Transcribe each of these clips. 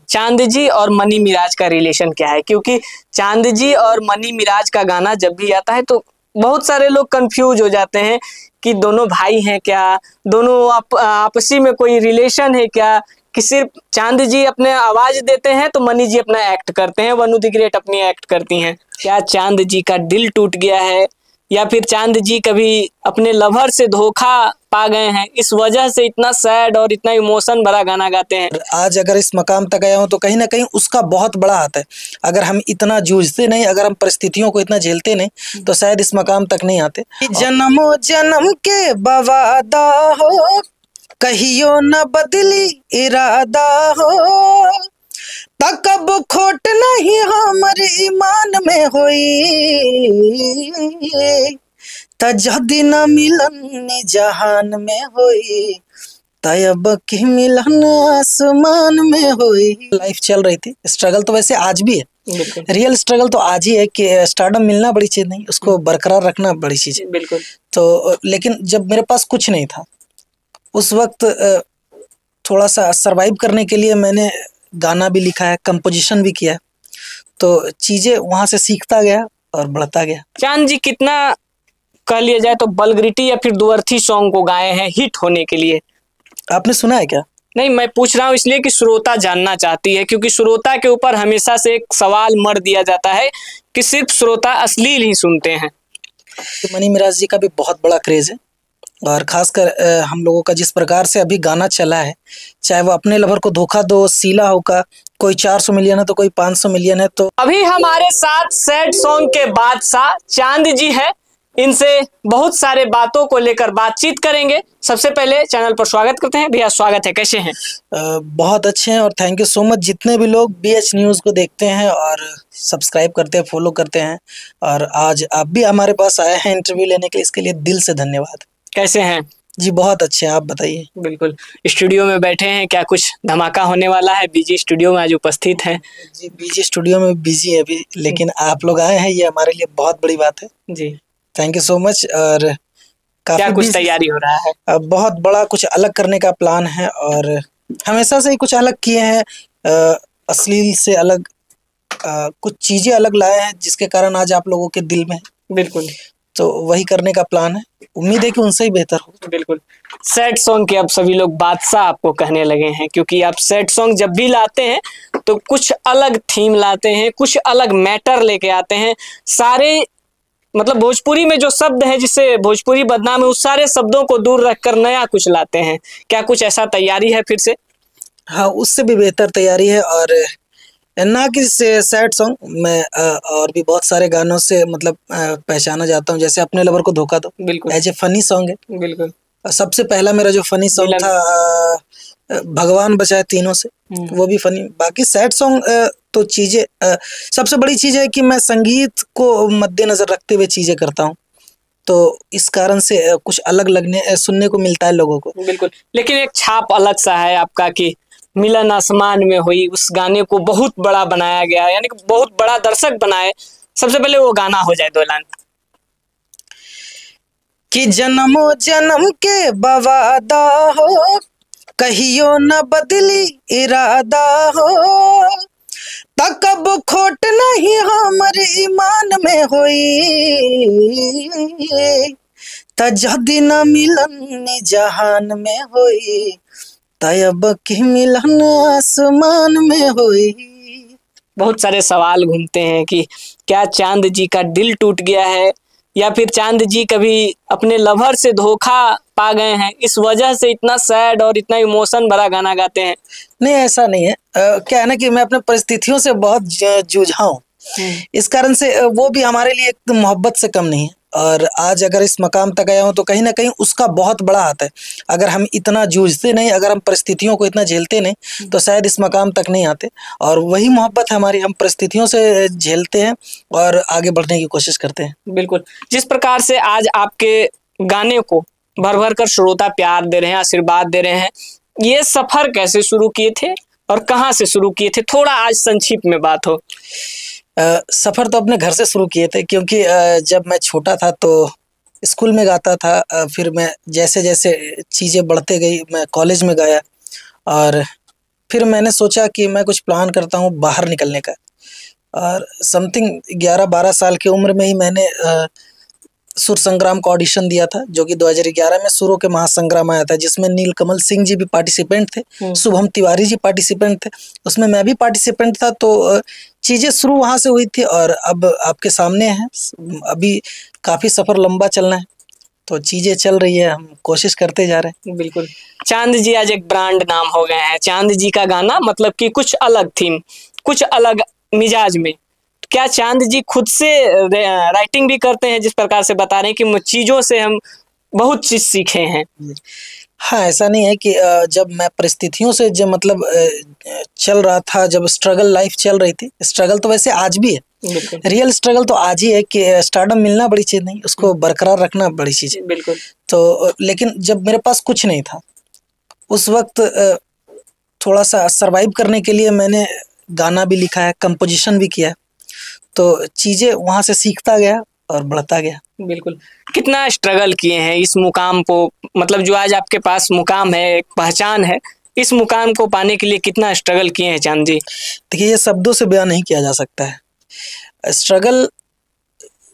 चांद जी और मनी मिराज का रिलेशन क्या है, क्योंकि चांद जी और मनी मिराज का गाना जब भी आता है तो बहुत सारे लोग कंफ्यूज हो जाते हैं कि दोनों भाई हैं क्या, दोनों आपसी में कोई रिलेशन है क्या, कि सिर्फ चांद जी अपने आवाज देते हैं तो मनी जी अपना एक्ट करते हैं, वनु द ग्रेट अपनी एक्ट करती हैं। क्या चांद जी का दिल टूट गया है, या फिर चांद जी कभी अपने लवर से धोखा पा गए हैं, इस वजह से इतना सैड और इतना इमोशन भरा गाना गाते हैं। आज अगर इस मकाम तक आया हूँ तो कहीं ना कहीं उसका बहुत बड़ा हाथ है। अगर हम इतना जूझते नहीं, अगर हम परिस्थितियों को इतना झेलते नहीं तो शायद इस मकाम तक नहीं आते। जन्मों जन्म के बवादा हो, कहियो न बदली इरादा हो, तकब खोट नहीं हमर ईमान में होई, तजदी न मिलन जहान में होई, तब की मिलन आसमान में हुई। लाइफ चल रही थी, स्ट्रगल तो वैसे आज भी है, रियल स्ट्रगल तो आज ही है कि स्टारडम मिलना बड़ी चीज नहीं, उसको बरकरार रखना बड़ी चीज है। बिल्कुल। तो लेकिन जब मेरे पास कुछ नहीं था उस वक्त थोड़ा सा सरवाइव करने के लिए मैंने गाना भी लिखा है, कंपोजिशन भी किया है, तो चीजें वहां से सीखता गया और बढ़ता गया। चांद जी कितना कह लिया जाए तो बलग्रिटी या फिर दुअर्थी सॉन्ग को गाए हैं हिट होने के लिए, आपने सुना है क्या? नहीं, मैं पूछ रहा हूँ इसलिए कि श्रोता जानना चाहती है, क्योंकि श्रोता के ऊपर हमेशा से एक सवाल मर दिया जाता है कि सिर्फ श्रोता अश्लील ही सुनते हैं। तो मनी मिराज जी का भी बहुत बड़ा क्रेज है, और खासकर हम लोगों का जिस प्रकार से अभी गाना चला है, चाहे वो अपने लवर को धोखा दो, सीला होगा, कोई 400 मिलियन है तो कोई 500 मिलियन है। तो अभी हमारे साथ सैड सॉन्ग के बादशाह चांद जी हैं, इनसे बहुत सारे बातों को लेकर बातचीत करेंगे। सबसे पहले चैनल पर स्वागत करते हैं। भैया स्वागत है, कैसे हैं? बहुत अच्छे हैं और थैंक यू सो मच जितने भी लोग BH न्यूज़ को देखते हैं और सब्सक्राइब करते हैं, फॉलो करते हैं, और आज आप भी हमारे पास आए हैं इंटरव्यू लेने के लिए, इसके लिए दिल से धन्यवाद। कैसे हैं जी? बहुत अच्छे हैं, आप बताइए। बिल्कुल। स्टूडियो में बैठे हैं, क्या कुछ धमाका होने वाला है? बीजी स्टूडियो में आज उपस्थित हैं। जी BG स्टूडियो में बिजी है अभी, लेकिन आप लोग आए हैं, ये हमारे लिए बहुत बड़ी बात है। जी, थैंक यू सो मच। और क्या काफी कुछ तैयारी हो रहा है? बहुत बड़ा कुछ अलग करने का प्लान है, और हमेशा से ही कुछ अलग किए हैं, अश्लील से अलग कुछ चीजें अलग लाए हैं, जिसके कारण आज आप लोगों के दिल में है। बिल्कुल। तो वही करने का प्लान है, उम्मीद है कि उनसे ही बेहतर हो। बिल्कुल। सैड सॉन्ग के अब सभी लोग बादशाह आपको कहने लगे हैं, क्योंकि आप सैड सॉन्ग जब भी लाते हैं तो कुछ अलग थीम लाते हैं, कुछ अलग मैटर लेके आते हैं। सारे मतलब भोजपुरी में जो शब्द है जिससे भोजपुरी बदनाम है, उस सारे शब्दों को दूर रखकर नया कुछ लाते हैं। क्या कुछ ऐसा तैयारी है फिर से? हाँ, उससे भी बेहतर तैयारी है, और ना कि सैड सॉन्ग, मैं और भी बहुत सारे गानों से मतलब पहचाना जाता हूँ, जैसे अपने लवर को धोखा दो। बिल्कुल। एज ए फनी सॉन्ग है। बिल्कुल। सबसे पहला मेरा जो फनी सॉन्ग था भगवान बचाए तीनों से, वो भी फनी। बाकी सैड सॉन्ग तो चीजें सबसे बड़ी चीज है कि मैं संगीत को मद्देनजर रखते हुए चीजें करता हूँ, तो इस कारण से कुछ अलग लगने सुनने को मिलता है लोगों को। बिल्कुल। लेकिन एक छाप अलग सा है आपका कि मिलन आसमान में हुई, उस गाने को बहुत बड़ा बनाया गया, यानी कि बहुत बड़ा दर्शक बनाए। सबसे पहले वो गाना हो जाए, 2 लाइन। कि जन्मों जन्म के बवादा हो, कहियो न बदली इरादा हो, तकब खोट नहीं हमर ईमान में होई, तजदी न मिलन जहान में होई, तब की मिलन आसमान में होई। बहुत सारे सवाल घूमते हैं कि क्या चांद जी का दिल टूट गया है, या फिर चांद जी कभी अपने लवर से धोखा पा गए हैं, इस वजह से इतना सैड और इतना इमोशन भरा गाना गाते हैं। नहीं, ऐसा नहीं है। क्या है ना कि मैं अपने परिस्थितियों से बहुत जूझा हूँ, इस कारण से वो भी हमारे लिए एक मोहब्बत से कम नहीं है। और आज अगर इस मकाम तक आया हूँ तो कहीं ना कहीं उसका बहुत बड़ा हाथ है। अगर हम इतना जूझते नहीं, अगर हम परिस्थितियों को इतना झेलते नहीं तो शायद इस मकाम तक नहीं आते। और वही मोहब्बत है हमारी, हम परिस्थितियों से झेलते हैं और आगे बढ़ने की कोशिश करते हैं। बिल्कुल। जिस प्रकार से आज आपके गाने को भर भर कर श्रोता प्यार दे रहे हैं, आशीर्वाद दे रहे हैं, ये सफर कैसे शुरू किए थे और कहाँ से शुरू किए थे? थोड़ा आज संक्षिप्त में बात हो। सफ़र तो अपने घर से शुरू किए थे, क्योंकि जब मैं छोटा था तो स्कूल में गाता था, फिर मैं जैसे जैसे चीज़ें बढ़ते गई मैं कॉलेज में गाया, और फिर मैंने सोचा कि मैं कुछ प्लान करता हूँ बाहर निकलने का। और समथिंग 11-12 साल की उम्र में ही मैंने सुर संग्राम का ऑडिशन दिया था, जो कि 2011 में सुरों के महासंग्राम आया था, जिसमें नीलकमल सिंह जी भी पार्टिसिपेंट थे, शुभम तिवारी जी पार्टिसिपेंट थे, उसमें मैं भी पार्टिसिपेंट था। तो चीज़ें शुरू वहाँ से हुई थी और अब आपके सामने है। अभी काफ़ी सफ़र लंबा चलना है, तो चीज़ें चल रही है, हम कोशिश करते जा रहे हैं। बिल्कुल। चांद जी आज एक ब्रांड नाम हो गए हैं। चांद जी का गाना मतलब कि कुछ अलग थीम, कुछ अलग मिजाज में। क्या चांद जी खुद से राइटिंग भी करते हैं, जिस प्रकार से बता रहे हैं कि चीज़ों से हम बहुत चीज़ सीखे हैं? हाँ, ऐसा नहीं है कि जब मैं परिस्थितियों से जब मतलब चल रहा था, जब स्ट्रगल लाइफ चल रही थी, स्ट्रगल तो वैसे आज भी है, रियल स्ट्रगल तो आज ही है कि स्टारडम मिलना बड़ी चीज़ नहीं, उसको बरकरार रखना बड़ी चीज़ है। बिल्कुल। तो लेकिन जब मेरे पास कुछ नहीं था, उस वक्त थोड़ा सा सरवाइव करने के लिए मैंने गाना भी लिखा है, कंपोजिशन भी किया है, तो चीज़ें वहाँ से सीखता गया और बढ़ता गया। बिल्कुल। कितना स्ट्रगल किए हैं इस मुकाम को, मतलब जो आज आपके पास मुकाम है, एक पहचान है, इस मुकाम को पाने के लिए कितना स्ट्रगल किए हैं चांद जी? देखिए, ये शब्दों से बयान नहीं किया जा सकता है। स्ट्रगल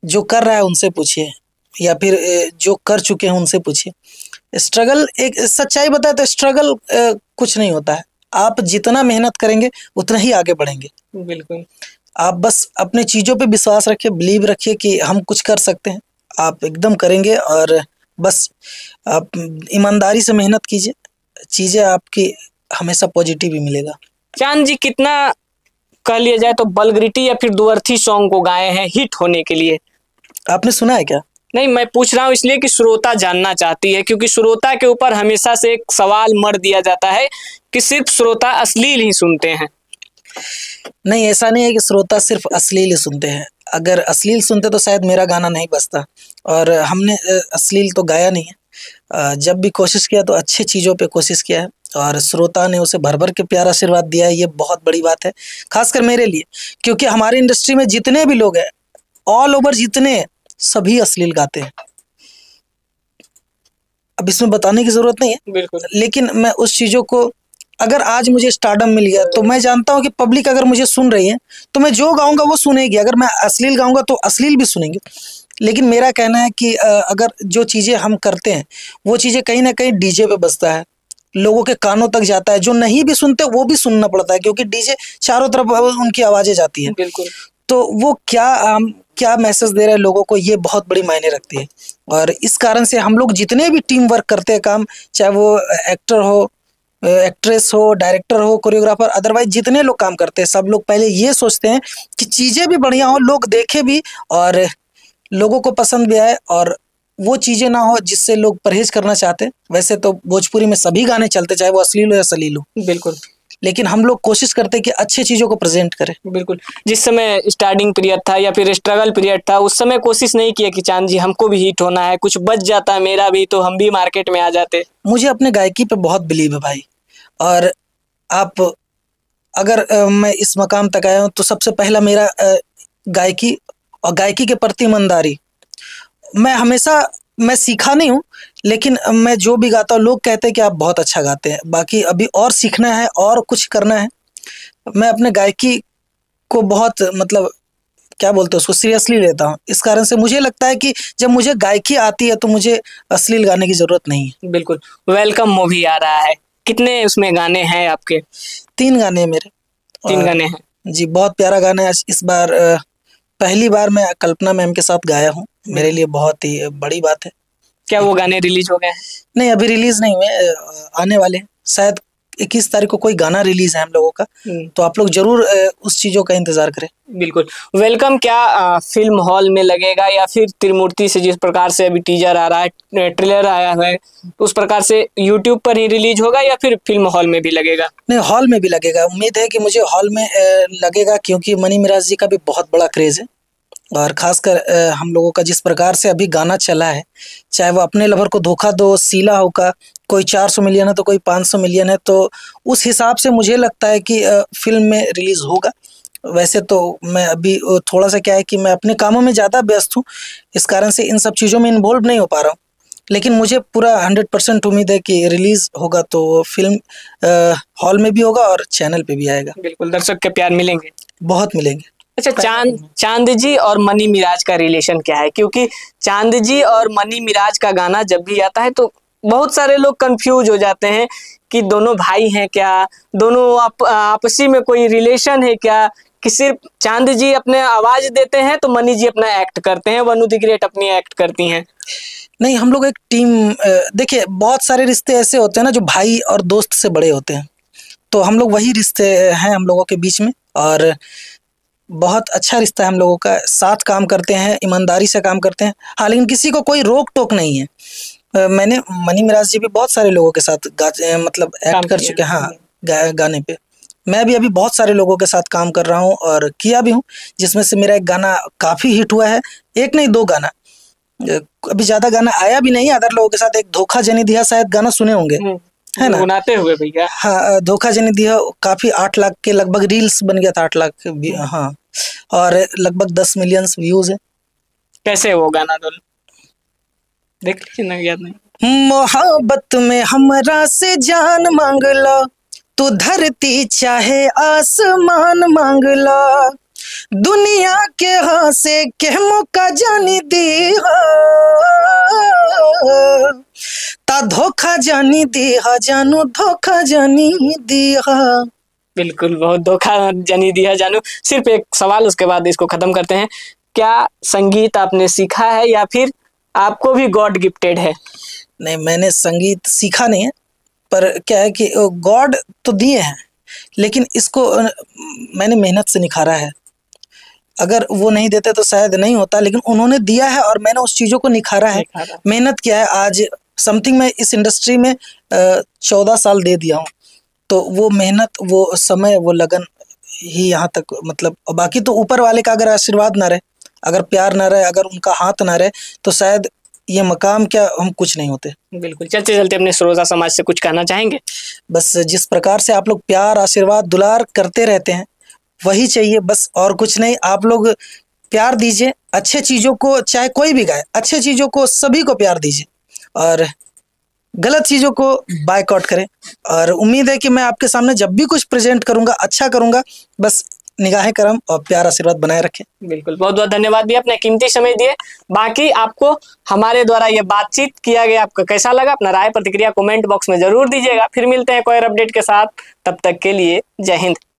जो कर रहा है उनसे पूछिए, या फिर जो कर चुके हैं उनसे पूछिए। स्ट्रगल, एक सच्चाई बताए तो स्ट्रगल कुछ नहीं होता है। आप जितना मेहनत करेंगे उतना ही आगे बढ़ेंगे। बिल्कुल। आप बस अपने चीज़ों पे विश्वास रखिए, बिलीव रखिए कि हम कुछ कर सकते हैं, आप एकदम करेंगे। और बस आप ईमानदारी से मेहनत कीजिए, चीज़ें आपकी हमेशा पॉजिटिव ही मिलेगा। चांद जी कितना कह लिया जाए तो बलगरिटी या फिर दुअर्थी सॉन्ग को गाए हैं हिट होने के लिए? आपने सुना है क्या? नहीं, मैं पूछ रहा हूँ इसलिए कि श्रोता जानना चाहती है, क्योंकि श्रोता के ऊपर हमेशा से एक सवाल मर दिया जाता है कि सिर्फ श्रोता अश्लील ही सुनते हैं। नहीं, ऐसा नहीं है कि श्रोता सिर्फ अश्लील ही सुनते हैं। अगर अश्लील सुनते तो शायद मेरा गाना नहीं बजता, और हमने अश्लील तो गाया नहीं है। जब भी कोशिश किया तो अच्छी चीज़ों पे कोशिश किया है, और श्रोता ने उसे भर भर के प्यार आशीर्वाद दिया है, ये बहुत बड़ी बात है, खासकर मेरे लिए। क्योंकि हमारी इंडस्ट्री में जितने भी लोग हैं, ऑल ओवर जितने, सभी अश्लील गाते हैं। अब इसमें बताने की ज़रूरत नहीं है। बिल्कुल। लेकिन मैं उस चीज़ों को, अगर आज मुझे स्टारडम मिल गया तो मैं जानता हूँ कि पब्लिक अगर मुझे सुन रही है तो मैं जो गाऊंगा वो सुनेगी। अगर मैं अश्लील गाऊंगा तो अश्लील भी सुनेंगे। लेकिन मेरा कहना है कि अगर जो चीज़ें हम करते हैं वो चीज़ें कहीं ना कहीं डीजे पे बजता है, लोगों के कानों तक जाता है, जो नहीं भी सुनते वो भी सुनना पड़ता है, क्योंकि डीजे चारों तरफ उनकी आवाज़ें जाती हैं। बिल्कुल। तो वो क्या मैसेज दे रहे हैं लोगों को, ये बहुत बड़ी मायने रखती है। और इस कारण से हम लोग जितने भी टीम वर्क करते हैं काम, चाहे वो एक्टर हो, एक्ट्रेस हो, डायरेक्टर हो, कोरियोग्राफर, अदरवाइज जितने लोग काम करते हैं, सब लोग पहले ये सोचते हैं कि चीज़ें भी बढ़िया हो, लोग देखे भी और लोगों को पसंद भी आए, और वो चीज़ें ना हो जिससे लोग परहेज करना चाहते हैं। वैसे तो भोजपुरी में सभी गाने चलते, चाहे वो अश्लील हो या सलील हो। बिल्कुल। लेकिन हम लोग कोशिश करते हैं कि अच्छी चीज़ों को प्रेजेंट करें। बिल्कुल। जिस समय स्टार्टिंग पीरियड था या फिर स्ट्रगल पीरियड था, उस समय कोशिश नहीं किया कि चांद जी हमको भी हिट होना है, कुछ बच जाता मेरा भी तो हम भी मार्केट में आ जाते? मुझे अपने गायकी पे बहुत बिलीव है भाई। और आप, अगर मैं इस मकाम तक आया हूँ तो सबसे पहला मेरा गायकी और गायकी के प्रति ईमानदारी। मैं सीखा नहीं हूँ, लेकिन मैं जो भी गाता हूँ लोग कहते हैं कि आप बहुत अच्छा गाते हैं। बाकी अभी और सीखना है और कुछ करना है। मैं अपने गायकी को बहुत, मतलब क्या बोलते हैं उसको, सीरियसली लेता हूँ। इस कारण से मुझे लगता है कि जब मुझे गायकी आती है तो मुझे अश्लील गाने की ज़रूरत नहीं है। बिल्कुल। वेलकम मूवी आ रहा है, कितने उसमें गाने हैं आपके? 3 गाने हैं मेरे। 3 गाने हैं जी, बहुत प्यारा गाना है। इस बार पहली बार मैं कल्पना मैम के साथ गाया हूँ, मेरे लिए बहुत ही बड़ी बात है। क्या वो गाने रिलीज हो गए हैं? नहीं, अभी रिलीज नहीं हुए, आने वाले हैं। शायद 21 तारीख को कोई गाना रिलीज है हम लोगों का, तो आप लोग जरूर उस चीज़ों का इंतजार करें। बिल्कुल। वेलकम क्या फिल्म हॉल में लगेगा, या फिर त्रिमूर्ति से जिस प्रकार से अभी टीजर आ रहा है, ट्रेलर आया है, उस प्रकार से यूट्यूब पर ही रिलीज होगा या फिर फिल्म हॉल में भी लगेगा? नहीं, हॉल में भी लगेगा। उम्मीद है कि मुझे हॉल में लगेगा, क्योंकि मनी मिराज जी का भी बहुत बड़ा क्रेज़ है। और खासकर हम लोगों का जिस प्रकार से अभी गाना चला है, चाहे वो अपने लवर को धोखा दो, सीला हो का, कोई 400 मिलियन है तो कोई 500 मिलियन है, तो उस हिसाब से मुझे लगता है कि फिल्म में रिलीज होगा। वैसे तो मैं अभी थोड़ा सा क्या है कि मैं अपने कामों में ज़्यादा व्यस्त हूँ, इस कारण से इन सब चीज़ों में इन्वॉल्व नहीं हो पा रहा हूँ। लेकिन मुझे पूरा 100% उम्मीद है कि रिलीज होगा तो फिल्म हॉल में भी होगा और चैनल पे भी आएगा। बिल्कुल, दर्शक के प्यार मिलेंगे। बहुत मिलेंगे। अच्छा, चांद जी और मनी मिराज का रिलेशन क्या है? क्योंकि चांद जी और मनी मिराज का गाना जब भी आता है तो बहुत सारे लोग कंफ्यूज हो जाते हैं कि दोनों भाई हैं क्या, दोनों आपसी में कोई रिलेशन है क्या, कि सिर्फ चांद जी अपने आवाज देते हैं तो मनी जी अपना एक्ट करते हैं, वनु द ग्रेट अपनी एक्ट करती हैं। नहीं, हम लोग एक टीम, देखिए बहुत सारे रिश्ते ऐसे होते हैं ना जो भाई और दोस्त से बड़े होते हैं, तो हम लोग वही रिश्ते हैं हम लोगों के बीच में, और बहुत अच्छा रिश्ता है हम लोगों का। साथ काम करते हैं, ईमानदारी से काम करते हैं। हाँ, लेकिन किसी को कोई रोक टोक नहीं है। मैंने मनी मिराज जी भी बहुत सारे लोगों के साथ मतलब एक्ट कर चुके हैं। हाँ, गाने पे मैं भी अभी बहुत सारे लोगों के साथ काम कर रहा हूँ और किया भी हूँ, जिसमें से मेरा एक गाना काफ़ी हिट हुआ है। एक नहीं, 2 गाना, अभी ज़्यादा गाना आया भी नहीं अदर लोगों के साथ। एक धोखा जनी दिया, शायद गाना सुने होंगे, है ना? गुनाते हुए भैया। हाँ, धोखा जनी दिया काफ़ी 8 लाख के लगभग रील्स बन गया था, 8 लाख हाँ, और लगभग 10 मिलियन व्यूज है। कैसे वो गाना तो देख लीजिए ना, याद नहीं। मोहब्बत में हमरा से जान मांग लो, तू धरती चाहे आसमान मांग लो, दुनिया के हंसे के मौका जानी दी हो, ता धोखा जानी दी हो, जानू धोखा जानी दी हो। बिल्कुल, बहुत धोखा जनी दिया जानू। सिर्फ एक सवाल, उसके बाद इसको खत्म करते हैं। क्या संगीत आपने सीखा है या फिर आपको भी गॉड गिफ्टेड है? नहीं, मैंने संगीत सीखा नहीं है, पर क्या है कि गॉड तो दिए हैं, लेकिन इसको मैंने मेहनत से निखारा है। अगर वो नहीं देते तो शायद नहीं होता, लेकिन उन्होंने दिया है और मैंने उस चीज़ों को निखारा है, मेहनत किया है। आज समथिंग मैं इस इंडस्ट्री में 14 साल दे दिया हूँ, तो वो मेहनत, वो समय, वो लगन ही यहाँ तक, मतलब बाकी तो ऊपर वाले का अगर आशीर्वाद ना रहे, अगर प्यार ना रहे, अगर उनका हाथ ना रहे, तो शायद ये मकाम क्या, हम कुछ नहीं होते। बिल्कुल, चलते चलते अपने श्रोता समाज से कुछ कहना चाहेंगे? बस जिस प्रकार से आप लोग प्यार, आशीर्वाद, दुलार करते रहते हैं, वही चाहिए बस, और कुछ नहीं। आप लोग प्यार दीजिए, अच्छे चीज़ों को, चाहे कोई भी गाए, अच्छे चीज़ों को सभी को प्यार दीजिए, और गलत चीज़ों को बायकॉट करें। और उम्मीद है कि मैं आपके सामने जब भी कुछ प्रेजेंट करूँगा, अच्छा करूँगा। बस निगाहें करम और प्यार आशीर्वाद बनाए रखें। बिल्कुल, बहुत बहुत धन्यवाद भैया, अपने कीमती समय दिए। बाकी आपको हमारे द्वारा ये बातचीत किया गया, आपको कैसा लगा? अपना राय प्रतिक्रिया कमेंट बॉक्स में जरूर दीजिएगा। फिर मिलते हैं कोई अपडेट के साथ, तब तक के लिए जय हिंद।